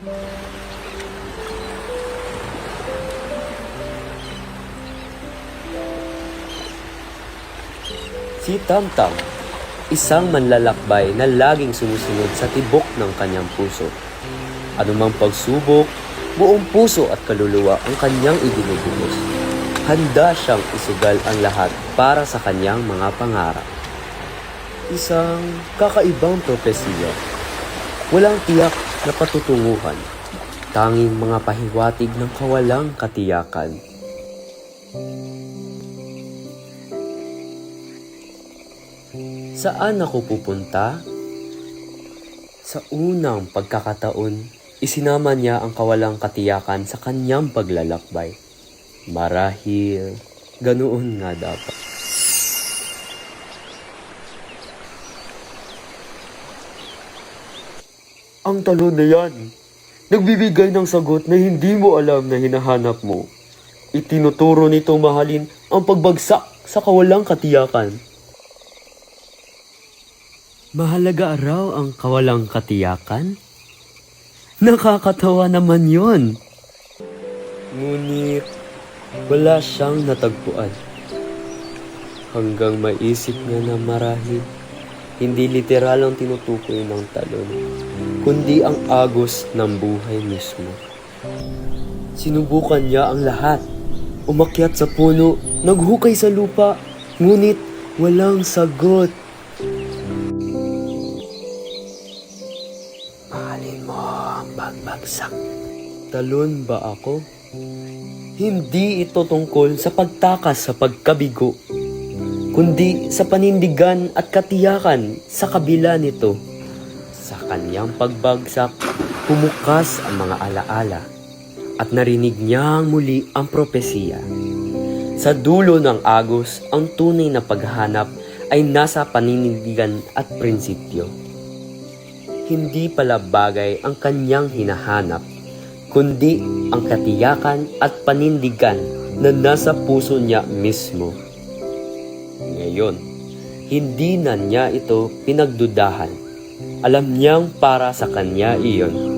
Si Tamtam, isang manlalakbay na laging sumusunod sa tibok ng kanyang puso. Anumang pagsubok, buong puso at kaluluwa ang kanyang ibinubuhos. Handa siyang isugal ang lahat para sa kanyang mga pangarap. Isang kakaibang propesiya. Walang tiyak na patutunguhan. Tanging mga pahiwatig ng kawalang katiyakan. Saan ako pupunta? Sa unang pagkakataon, isinama niya ang kawalang katiyakan sa kanyang paglalakbay. Marahil, ganoon nga dapat. Ang talon na yan, nagbibigay ng sagot na hindi mo alam na hinahanap mo. Itinuturo nitong mahalin ang pagbagsak sa kawalang katiyakan. Mahalaga raw ang kawalang katiyakan? Nakakatawa naman yon. Ngunit wala siyang natagpuan. Hanggang maisip niya na marahil hindi literal ang tinutukoy ng talon, kundi ang agos ng buhay mismo. Sinubukan niya ang lahat. Umakyat sa puno, naghukay sa lupa, ngunit walang sagot. Mahalin mo ang pagbagsak. Talon ba ako? Hindi ito tungkol sa pagtakas sa pagkabigo, kundi sa panindigan at katiyakan sa kabila nito. Sa kanyang pagbagsak, pumukas ang mga alaala at narinig niyang muli ang propesiya. Sa dulo ng agos, ang tunay na paghahanap ay nasa paninindigan at prinsipyo. Hindi pala bagay ang kanyang hinahanap, kundi ang katiyakan at panindigan na nasa puso niya mismo. Ngayon, hindi na niya ito pinagdudahan. Alam niyang para sa kanya iyon.